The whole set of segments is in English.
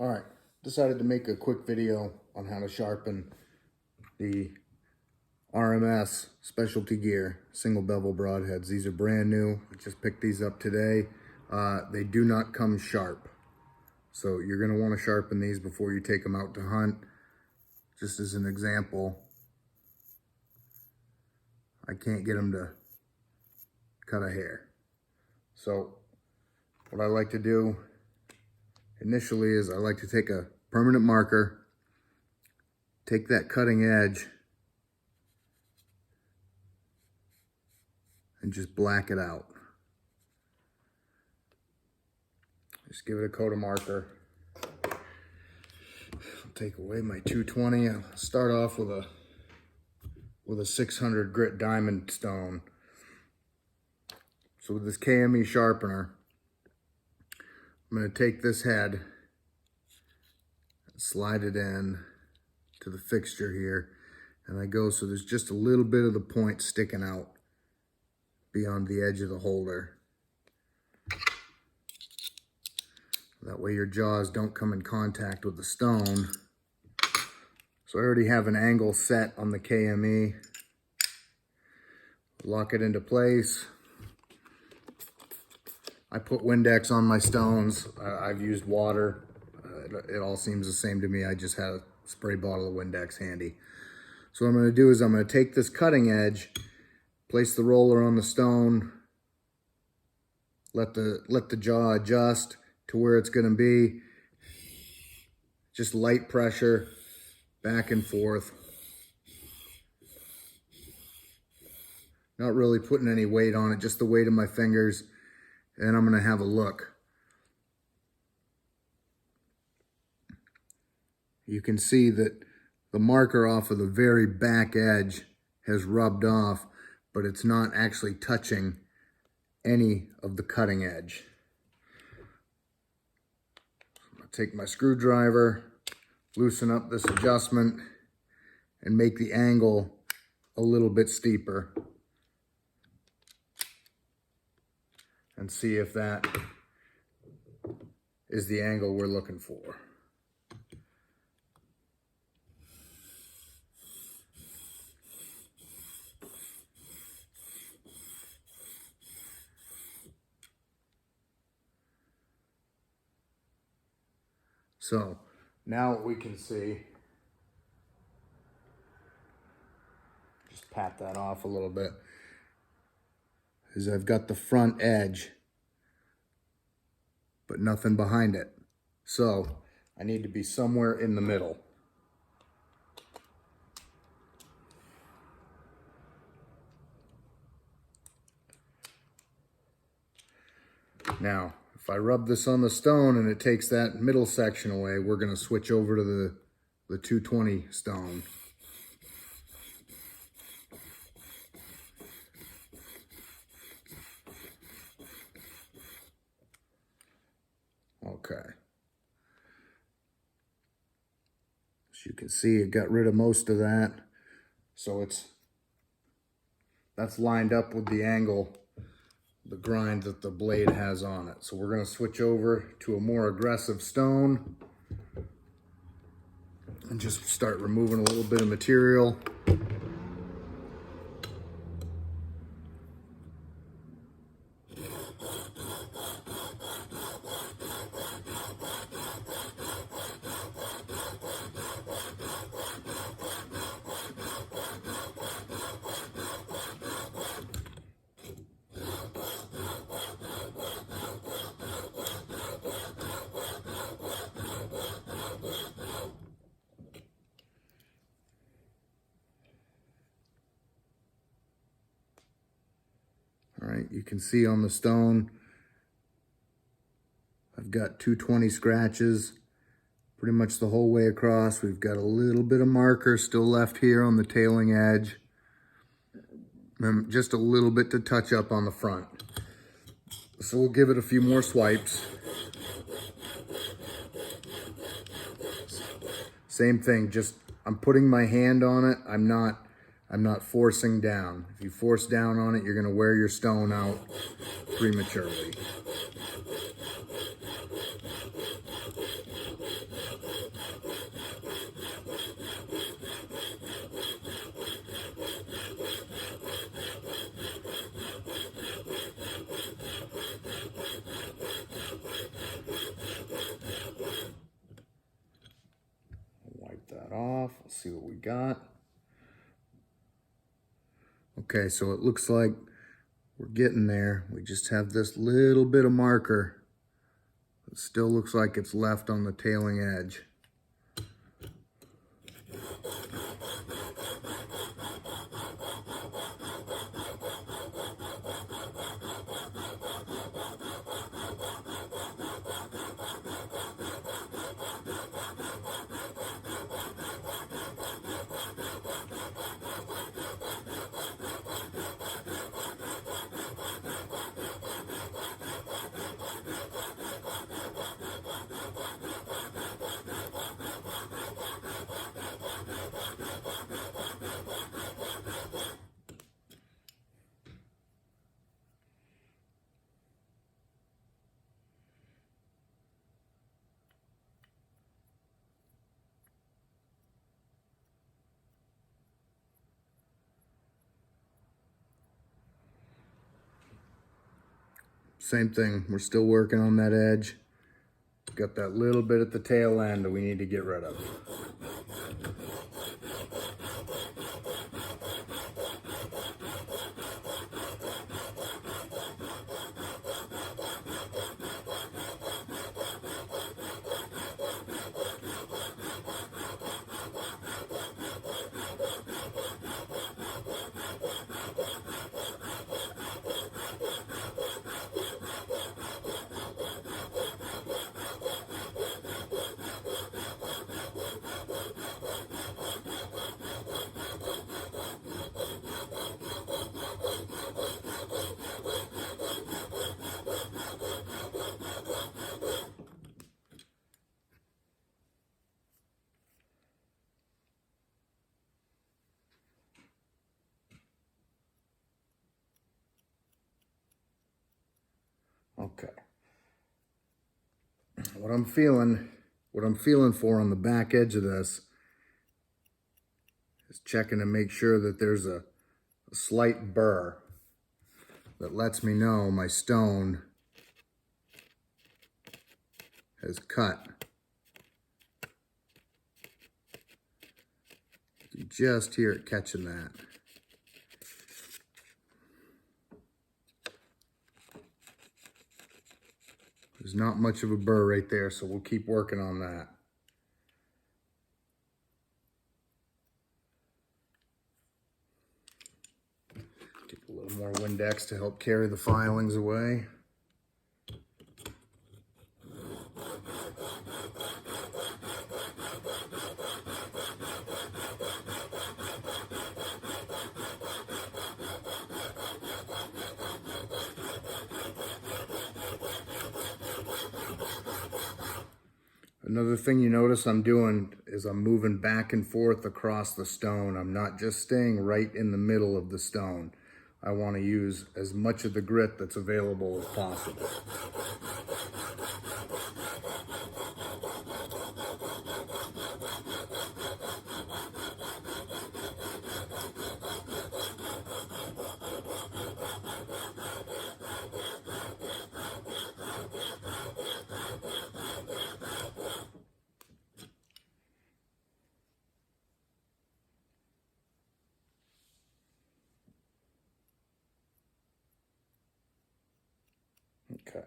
All right, decided to make a quick video on how to sharpen the RMS specialty gear single bevel broadheads. These are brand new. I just picked these up today. They do not come sharp. So you're gonna wanna sharpen these before you take them out to hunt. Just as an example, I can't get them to cut a hair. So what I like to do initially is I like to take a permanent marker, take that cutting edge, and just black it out. Just give it a coat of marker. I'll take away my 220. I'll start off with a 600 grit diamond stone. So with this KME sharpener, I'm going to take this head and slide it in to the fixture here, and I go so there's just a little bit of the point sticking out beyond the edge of the holder. That way your jaws don't come in contact with the stone. So I already have an angle set on the KME. Lock it into place. I put Windex on my stones. I've used water. It all seems the same to me. I just had a spray bottle of Windex handy. So what I'm going to do is I'm going to take this cutting edge, place the roller on the stone, let the jaw adjust to where it's going to be. Just light pressure, back and forth. Not really putting any weight on it, just the weight of my fingers. And I'm going to have a look. You can see that the marker off of the very back edge has rubbed off, but it's not actually touching any of the cutting edge. I'm going to take my screwdriver, loosen up this adjustment, and make the angle a little bit steeper. And see if that is the angle we're looking for. So now what we can see, just pat that off a little bit, is I've got the front edge, but nothing behind it. So I need to be somewhere in the middle. Now, if I rub this on the stone and it takes that middle section away, we're going to switch over to the 220 stone. Okay. As you can see, it got rid of most of that. So that's lined up with the angle, the grind that the blade has on it. So we're going to switch over to a more aggressive stone and just start removing a little bit of material. All right, you can see on the stone, I've got 220 scratches pretty much the whole way across. We've got a little bit of marker still left here on the tailing edge, and just a little bit to touch up on the front. So we'll give it a few more swipes. Same thing, just I'm putting my hand on it. I'm not forcing down. If you force down on it, you're going to wear your stone out prematurely. that off. Let's see what we got. Okay, so it looks like we're getting there. We just have this little bit of marker. It still looks like it's left on the tailing edge. Same thing, we're still working on that edge. Got that little bit at the tail end that we need to get rid of. Okay. What I'm feeling for on the back edge of this is checking to make sure that there's a slight burr that lets me know my stone has cut. You just hear it catching that. There's not much of a burr right there, so we'll keep working on that. Take a little more Windex to help carry the filings away. Another thing you notice I'm doing is I'm moving back and forth across the stone. I'm not just staying right in the middle of the stone. I want to use as much of the grit that's available as possible. Okay,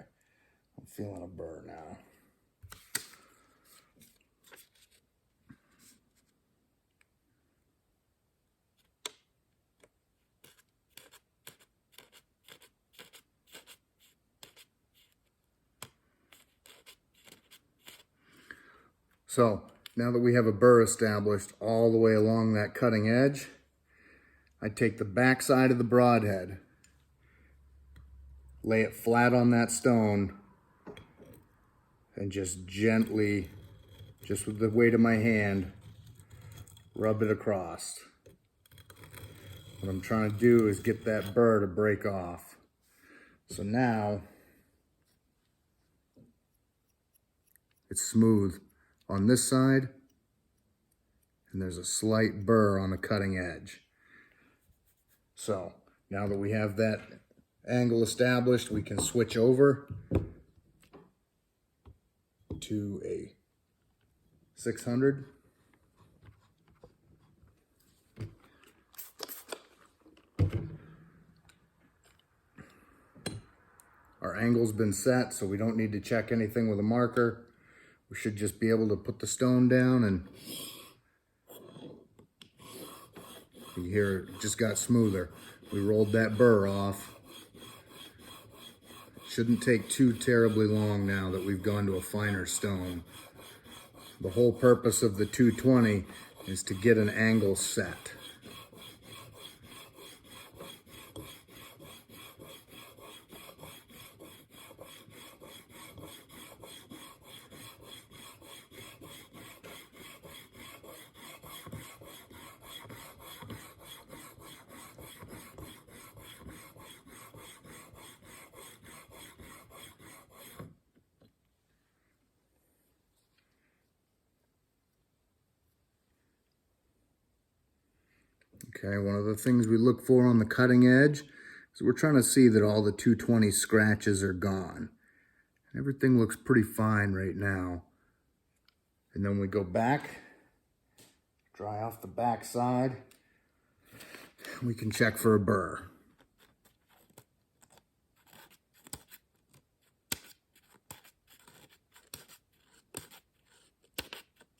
I'm feeling a burr now. So now that we have a burr established all the way along that cutting edge, I take the back side of the broadhead, lay it flat on that stone, and just gently, just with the weight of my hand, rub it across. What I'm trying to do is get that burr to break off. So now it's smooth on this side, and there's a slight burr on the cutting edge. So now that we have that angle established, we can switch over to a 600. angle's been set, so we don't need to check anything with a marker. We should just be able to put the stone down, and you hear it just got smoother. We rolled that burr off. Shouldn't take too terribly long now that we've gone to a finer stone. The whole purpose of the 220 is to get an angle set. Okay, one of the things we look for on the cutting edge is we're trying to see that all the 220 scratches are gone. Everything looks pretty fine right now. And then we go back, dry off the back side. We can check for a burr.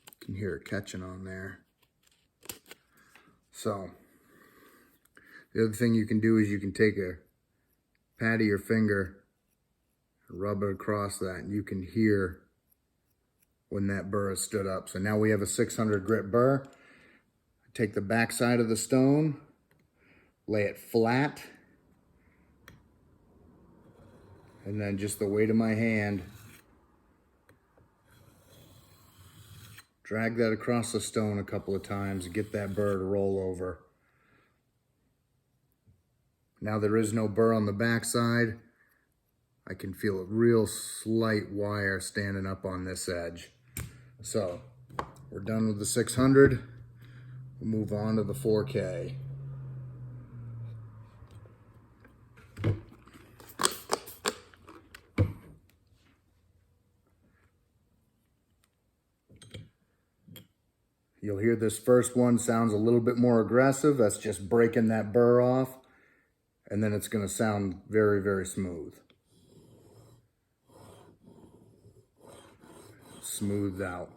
You can hear it catching on there. So, the other thing you can do is you can take a pad of your finger, rub it across that, and you can hear when that burr has stood up. So now we have a 600 grit burr. Take the back side of the stone, lay it flat, and then just the weight of my hand, drag that across the stone a couple of times and get that burr to roll over. Now there is no burr on the back side. I can feel a real slight wire standing up on this edge. So we're done with the 600. We'll move on to the 4K. You'll hear this first one sounds a little bit more aggressive. That's just breaking that burr off. And then it's going to sound very, very smooth. Smoothed out.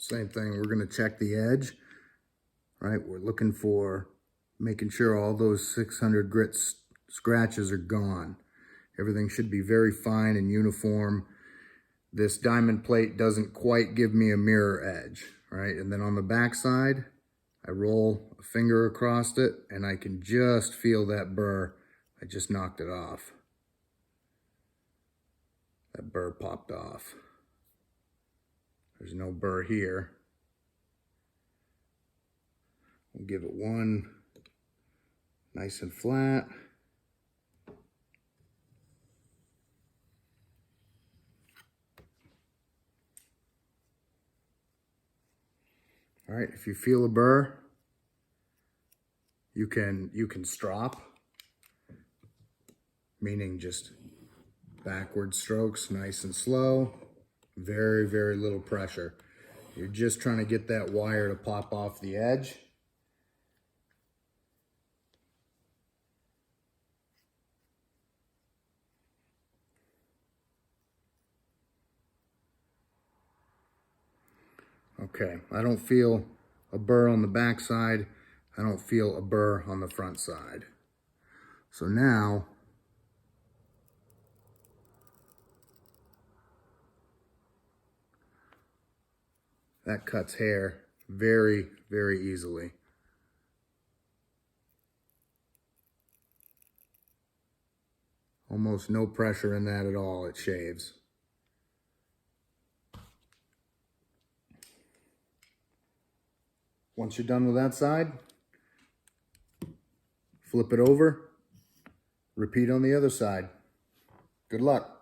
Same thing, we're going to check the edge, right? We're looking for making sure all those 600 grit scratches are gone. Everything should be very fine and uniform. This diamond plate doesn't quite give me a mirror edge, right? And then on the back side, I roll a finger across it and I can just feel that burr. I just knocked it off. That burr popped off. There's no burr here. We'll give it one nice and flat. All right, if you feel a burr, you can strop, meaning just backward strokes, nice and slow. Very, very little pressure. You're just trying to get that wire to pop off the edge. Okay, I don't feel a burr on the back side. I don't feel a burr on the front side. So now, that cuts hair very, very easily. Almost no pressure in that at all, it shaves. Once you're done with that side, flip it over, repeat on the other side. Good luck.